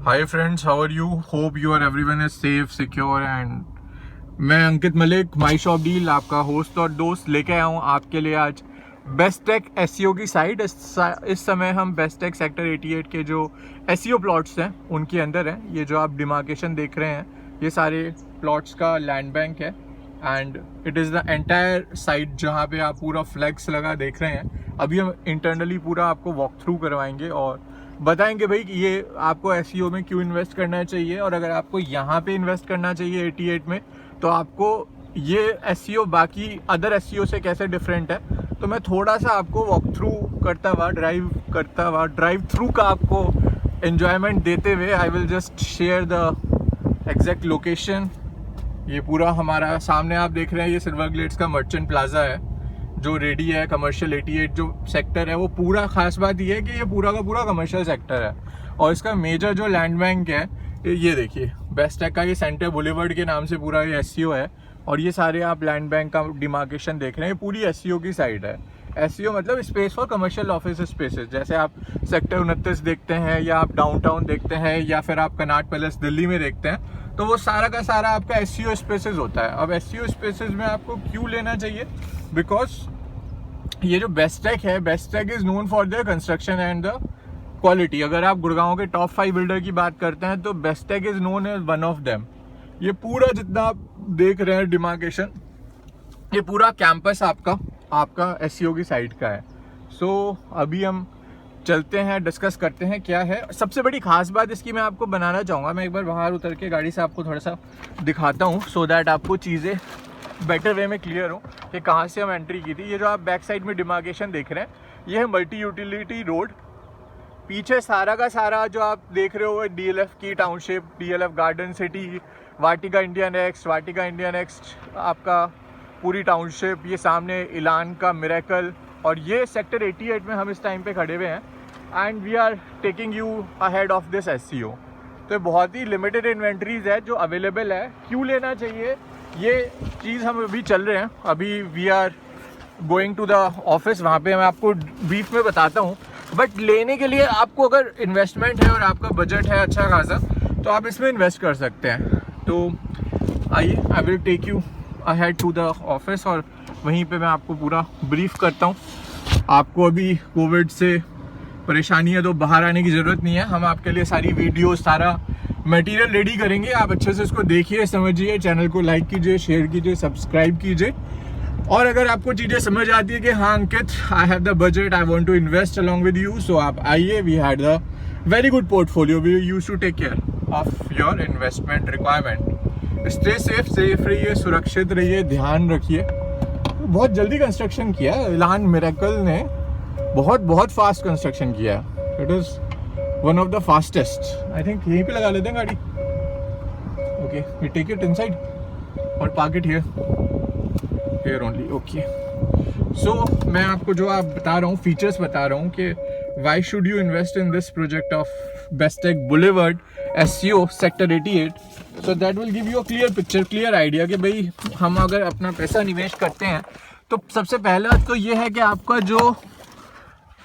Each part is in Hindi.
Hi friends, how are you? Hope you are everyone is safe, secure and मैं अंकित मलिक माई शॉप डील आपका होस्ट और दोस्त लेके आया हूँ आपके लिए आज बेस्टेक एसईओ की साइट। इस समय हम बेस्टेक सेक्टर 88 के जो एसईओ प्लॉट्स हैं उनके अंदर हैं। ये जो आप डिमार्केशन देख रहे हैं ये सारे प्लॉट्स का लैंड बैंक है and it is the entire site जहाँ पे आप पूरा फ्लैग्स लगा देख रहे हैं। अभी हम इंटरनली पूरा आपको वॉक थ्रू करवाएंगे और बताएंगे भाई कि ये आपको एसईओ में क्यों इन्वेस्ट करना चाहिए और अगर आपको यहाँ पे इन्वेस्ट करना चाहिए 88 में तो आपको ये एसईओ बाकी अदर एसईओ से कैसे डिफरेंट है। तो मैं थोड़ा सा आपको वॉक थ्रू करता हुआ ड्राइव थ्रू का आपको एन्जॉयमेंट देते हुए I will just share the exact location. ये पूरा हमारा सामने आप देख रहे हैं ये सिल्वर ग्लेड्स का मर्चेंट प्लाजा है जो रेडी है। कमर्शियल 88 जो सेक्टर है वो पूरा खास बात ये है कि ये पूरा का पूरा कमर्शियल सेक्टर है और इसका मेजर जो लैंड बैंक है ये देखिए बेस्टेक का ये सेंटर बुलेवर्ड के नाम से पूरा ये एसईओ है और ये सारे आप लैंड बैंक का डिमार्केशन देख रहे हैं। पूरी एसईओ की साइड है। एसईओ मतलब space for commercial office spaces. जैसे आप सेक्टर 29 देखते हैं या आप डाउनटाउन देखते हैं या फिर आप कनॉट पैलेस दिल्ली में देखते हैं तो वो सारा का सारा आपका एसईओ स्पेसेस होता है। अब एसईओ स्पेसेस में आपको क्यों लेना चाहिए? बिकॉज ये जो बेस्टेक है, Bestech is known for the construction and the quality. अगर आप गुड़गांव के टॉप 5 बिल्डर की बात करते हैं तो Bestech is known as one of them. ये पूरा जितना आप देख रहे हैं डिमार्केशन ये पूरा कैंपस आपका एसईओ की साइड का है। सो अभी हम चलते हैं डिस्कस करते हैं क्या है सबसे बड़ी खास बात इसकी मैं आपको बनाना चाहूँगा। मैं एक बार बाहर उतर के गाड़ी से आपको थोड़ा सा दिखाता हूँ सो दैट आपको चीज़ें बेटर वे में क्लियर हो कि कहाँ से हम एंट्री की थी। ये जो आप बैक साइड में डिमार्केशन देख रहे हैं ये है मल्टी यूटिलिटी रोड। पीछे सारा का सारा जो आप देख रहे हो डीएलएफ की टाउनशिप, डीएलएफ गार्डन सिटी, वाटिका इंडिया नेक्स्ट आपका पूरी टाउनशिप। ये सामने इलान का मिरेकल और ये सेक्टर 88 में हम इस टाइम पे खड़े हुए हैं and we are taking you ahead of this SEO. तो बहुत ही लिमिटेड इन्वेंट्रीज है जो अवेलेबल है। क्यों लेना चाहिए ये चीज़ हम अभी चल रहे हैं। अभी we are going to the office, वहाँ पे मैं आपको ब्रीफ में बताता हूँ। बट लेने के लिए आपको अगर इन्वेस्टमेंट है और आपका बजट है अच्छा खासा तो आप इसमें इन्वेस्ट कर सकते हैं। तो आइए I will take you ahead to the office और वहीं पे मैं आपको पूरा ब्रीफ करता हूँ। आपको अभी कोविड से परेशानी है तो बाहर आने की ज़रूरत नहीं है। हम आपके लिए सारी वीडियो सारा मटेरियल रेडी करेंगे। आप अच्छे से इसको देखिए, समझिए, चैनल को लाइक कीजिए, शेयर कीजिए, सब्सक्राइब कीजिए। और अगर आपको चीज़ें समझ आती है कि हाँ Ankit I have the budget, I want to invest along with you, so आप आइए। We had the very good portfolio, we use to take care of your investment requirement. Stay safe रहिए, सुरक्षित रहिए, ध्यान रखिए। बहुत जल्दी कंस्ट्रक्शन किया इलान मिरेकल ने, बहुत फास्ट कंस्ट्रक्शन किया। It is one of the fastest. I think यहीं पे लगा लेते हैं गाड़ी। Okay, we take it inside और park it here only. Okay, so मैं आपको जो आप बता रहा हूँ फीचर्स बता रहा हूँ कि why should you invest in this project of Bestech boulevard SEO sector 88। So that will give you a clear picture, clear idea कि भाई हम अगर अपना पैसा निवेश करते हैं तो सबसे पहला तो ये है कि आपका जो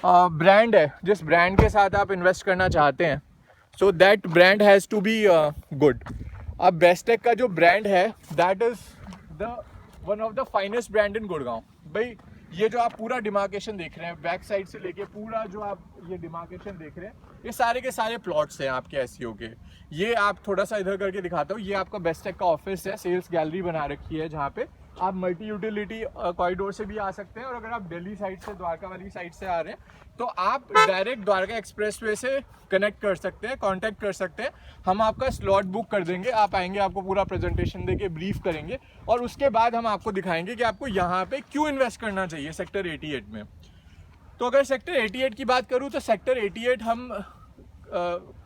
ब्रांड है, जिस ब्रांड के साथ आप इन्वेस्ट करना चाहते हैं, so that brand has to be good. अब बेस्टेक का जो ब्रांड है that is the one of the finest brand in Gurgaon. भाई ये जो आप पूरा डिमार्केशन देख रहे हैं बैक साइड से लेके पूरा जो आप ये डिमार्केशन देख रहे हैं ये सारे के सारे प्लॉट्स हैं आपके एसईओ के। ये आप थोड़ा सा इधर करके दिखाता हूँ। ये आपका बेस्टेक का ऑफिस है, सेल्स गैलरी बना रखी है जहाँ पे आप मल्टी यूटिलिटी कॉरिडोर से भी आ सकते हैं और अगर आप दिल्ली साइड से, द्वारका वाली साइड से आ रहे हैं तो आप डायरेक्ट द्वारका एक्सप्रेसवे से कनेक्ट कर सकते हैं, कांटेक्ट कर सकते हैं। हम आपका स्लॉट बुक कर देंगे, आप आएंगे, आपको पूरा प्रेजेंटेशन देके ब्रीफ करेंगे और उसके बाद हम आपको दिखाएंगे कि आपको यहाँ पे क्यों इन्वेस्ट करना चाहिए सेक्टर 88 में। तो अगर सेक्टर 88 की बात करूँ तो सेक्टर 88 हम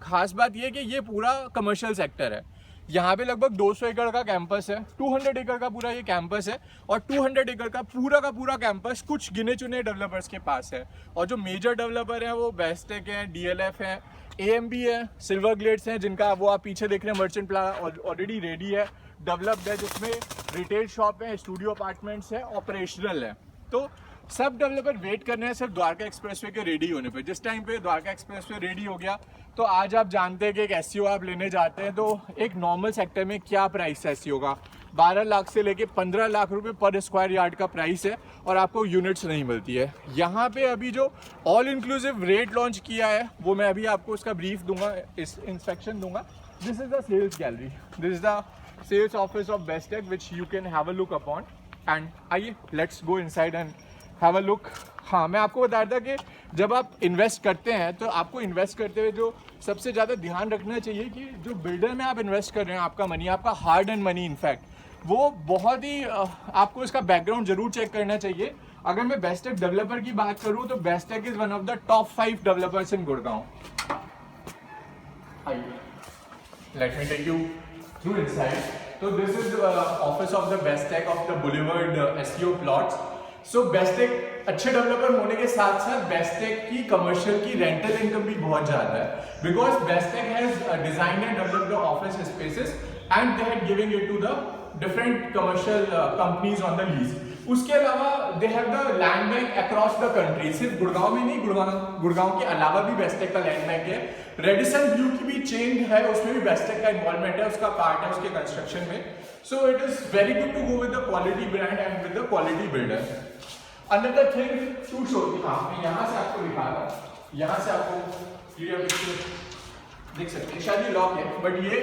खास बात ये कि ये पूरा कमर्शियल सेक्टर है। यहाँ पे लगभग 200 एकड़ का कैंपस है, 200 एकड़ का पूरा ये कैंपस है और 200 एकड़ का पूरा कैंपस कुछ गिने चुने डेवलपर्स के पास है। और जो मेजर डेवलपर हैं वो बेस्टेक है, डीएलएफ है, एएमबी है, सिल्वर ग्लेड्स हैं, जिनका वो आप पीछे देख रहे हैं मर्चेंट प्लाजा ऑलरेडी रेडी है, डेवलप्ड है, जिसमें रिटेल शॉप है, स्टूडियो अपार्टमेंट्स है, ऑपरेशनल है। तो सब डेवलपर वेट कर रहे हैं सिर्फ द्वारका एक्सप्रेसवे के रेडी होने पे। जिस टाइम पे द्वारका एक्सप्रेसवे रेडी हो गया तो आज आप जानते हैं कि एक एसईओ आप लेने जाते हैं तो एक नॉर्मल सेक्टर में क्या प्राइस है एसईओ का, 12 लाख से लेके 15 लाख रुपए पर स्क्वायर यार्ड का प्राइस है और आपको यूनिट्स नहीं मिलती है। यहाँ पे अभी जो ऑल इंक्लूसिव रेट लॉन्च किया है वो मैं अभी आपको उसका ब्रीफ दूंगा, इस इंस्पेक्शन दूंगा। This is the sales gallery, this is the sales office of Bestech which you can have a look upon. And आइए let's go inside and have a look. हाँ, मैं आपको बता रहा था कि जब आप इन्वेस्ट करते हैं तो आपको इन्वेस्ट करते हुए जो सबसे ज़्यादा ध्यान रखना चाहिए कि जो बिल्डर में आप इन्वेस्ट कर रहे हैं, आपका मनी, आपका हार्ड एंड मनी इनफैक्ट, वो बहुत ही आपको इसका बैकग्राउंड जरूर चेक करना चाहिए। अगर मैं बेस्टेक डेवलपर की बात करूँ तो Bestech is one of the top 5 developers in Gurgaon. Let me take you through inside. तो this is office of the Bestech of the boulevard SEO plots. So Bestech अच्छे डेवलपर होने के साथ साथ बेस्टेक की कमर्शियल की रेंटल इनकम भी बहुत ज़्यादा है, because Bestech has designed and developed the office spaces and they have giving it to the different commercial companies on the lease. उसके अलावा they have the land bank across the country, सिर्फ गुड़गांव में नहीं, गुड़गांव के अलावा भी बेस्टेक का लैंड बैंक है। रेडिसन ब्लू की भी चेन है, उसमें भी बेस्टेक का इन्वॉल्वमेंट है, उसका पार्ट है उसके कंस्ट्रक्शन में। So it is very good to go with the quality brand and with the quality builder. Another thing to show, हाँ मैं यहाँ से आपको दिखा रहा हूँ, यहाँ से आपको क्लियर पिक्चर देख सकते हैं, शायद ये लॉक है बट ये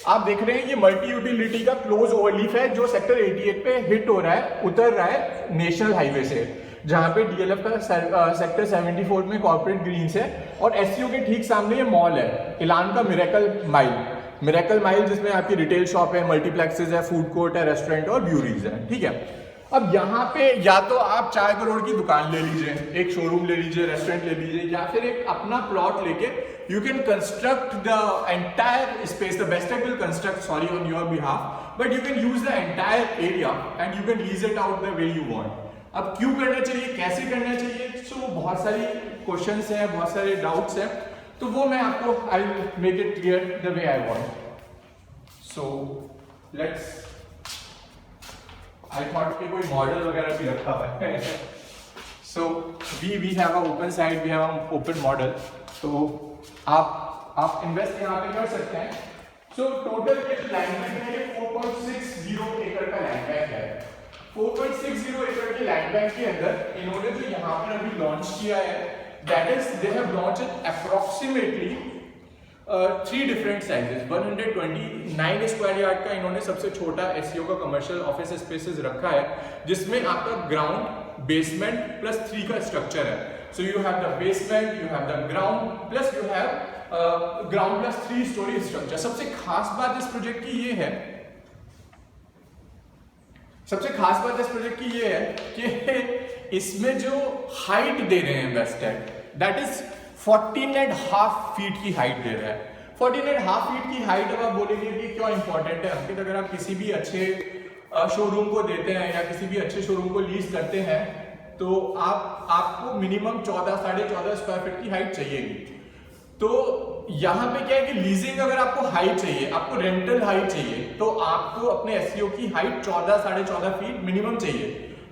आप देख रहे हैं ये मल्टी यूटिलिटी का क्लोज ओवरलीफ है जो सेक्टर 88 पे हिट हो रहा है, उतर रहा है नेशनल हाईवे से, जहाँ पे डीएलएफ का सेक्टर 74 में कॉर्पोरेट ग्रीन्स है और एसईओ के ठीक सामने ये मॉल है इलान का मिरेकल माइल जिसमें आपकी रिटेल शॉप है, मल्टीप्लेक्सेस है, फूड कोर्ट है, रेस्टोरेंट और ब्यूरीज है। ठीक है, अब यहाँ पे या तो आप 4 करोड़ की दुकान ले लीजिए, एक शोरूम ले लीजिए, रेस्टोरेंट ले लीजिए, या फिर एक अपना प्लॉट लेके you can construct the entire space, the Bestech will construct sorry on your behalf, but you can use the entire area and you can lease it out the way you want. अब क्यों करना चाहिए, कैसे करना चाहिए, तो बहुत सारी क्वेश्चंस हैं, बहुत सारे डाउट्स हैं, तो वो मैं आपको I will make it clear the way I want. So let's, I thought कि कोई मॉडल वगैरह भी रखा हुआ है। So we have a open side, we have an open model. तो आप इन्वेस्ट यहाँ पे कर सकते हैं। So टोटल ये लैंड बैंक है 4.60 एकड़ का लैंड बैंक है। 4.60 एकड़ के लैंड बैंक के अंदर इन्होंने जो यहाँ पर अभी लॉन्च किया है, that is they have launched it approximately 3 different sizes. 129 square yard का इन्होंने सबसे छोटा एसईओ का कमर्शियल ऑफिस स्पेसेस रखा है, जिसमें आपका ग्राउंड, बेसमेंट प्लस 3 का स्ट्रक्चर है। So you have the basement, you have the ground plus you have ground plus 3 story structure. सबसे खास बात इस प्रोजेक्ट की ये है, कि इसमें जो हाइट दे रहे हैं बेस्टेक, दैट इज 14.5 फीट की हाइट दे रहा है। 14.5 फीट की हाइट अब आप बोलेंगे कि क्यों इंपॉर्टेंट है अंकित, अगर आप किसी भी अच्छे शोरूम को देते हैं या किसी भी अच्छे शोरूम को लीज करते हैं तो आपको मिनिमम 14 साढ़े 14 स्क्वायर फीट की हाइट चाहिएगी। तो यहाँ पे क्या है कि लीजिंग अगर आपको हाइट चाहिए, आपको रेंटल हाइट चाहिए, तो आपको अपने एसईओ की हाइट 14 साढ़े 14 फीट मिनिमम चाहिए।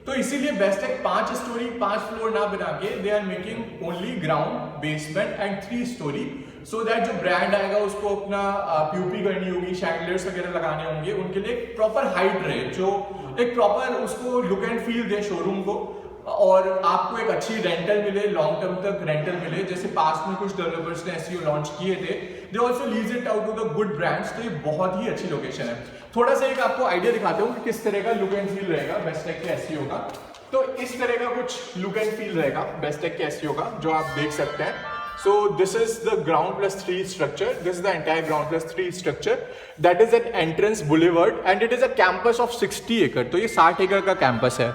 तो इसीलिए बेस्टेक 5 स्टोरी 5 फ्लोर ना बना के they are making only ground, basement and 3 story, so that जो ब्रांड आएगा उसको अपना पीओपी करनी होगी, शैंडलियर्स वगैरह लगाने होंगे, उनके लिए एक प्रॉपर हाइट रहे, जो एक प्रॉपर उसको look and feel they showroom को, और आपको एक अच्छी रेंटल मिले, लॉन्ग टर्म तक रेंटल मिले। जैसे पास में कुछ डेवलपर्स ने एसईओ लॉन्च किए थे, they also lease it out to the good brands. तो ये बहुत ही अच्छी लोकेशन है। थोड़ा सा एक आपको आइडिया दिखाता हूँ कि किस तरह का लुक एंड फील रहेगा बेस्टेक के एसईओ का। तो इस तरह का कुछ लुक एंड फील रहेगा बेस्टेक के एसईओ का, जो आप देख सकते हैं। So this is the ground plus 3 structure. This is the entire ground plus 3 structure. That is an entrance boulevard and it is a campus of 60 acre. तो ये 60 एकड़ का कैंपस है।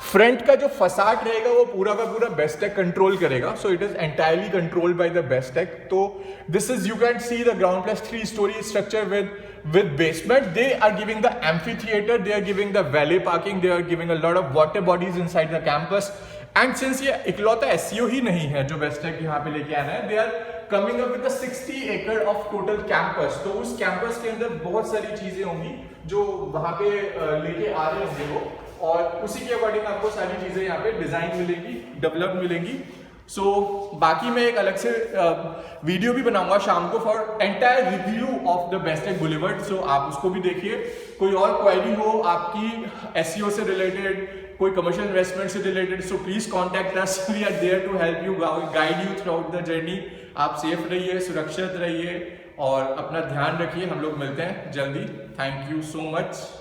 फ्रंट का जो फसाड रहेगा वो पूरा का पूरा बेस्टेक कंट्रोल करेगा। So it is entirely controlled by the Bestech. तो this is, you can see the ground plus 3 story structure with basement. They are giving the amphitheater, they are giving the valet parking, they are giving a lot of water bodies inside the campus. And since ये इकलौता एसईओ ही नहीं है जो बेस्टेक यहाँ पे लेके आना है, they are coming up with 60 एकड़ ऑफ टोटल कैंपस। तो उस कैंपस के अंदर बहुत सारी चीजें होंगी जो वहां पे लेके आ रहे होंगे वो। और उसी के अकॉर्डिंग आपको सारी चीज़ें यहाँ पे डिज़ाइन मिलेंगी, डेवलप मिलेंगी। बाकी मैं एक अलग से वीडियो भी बनाऊंगा शाम को for entire review of the Bestech boulevard, so आप उसको भी देखिए। कोई और क्वेरी हो आपकी एसईओ से रिलेटेड, कोई कमर्शियल इन्वेस्टमेंट से related, so please contact us, we are there to help you, guide you throughout the journey. आप सेफ रहिए, सुरक्षित रहिए और अपना ध्यान रखिए। हम लोग मिलते हैं जल्दी। Thank you so much.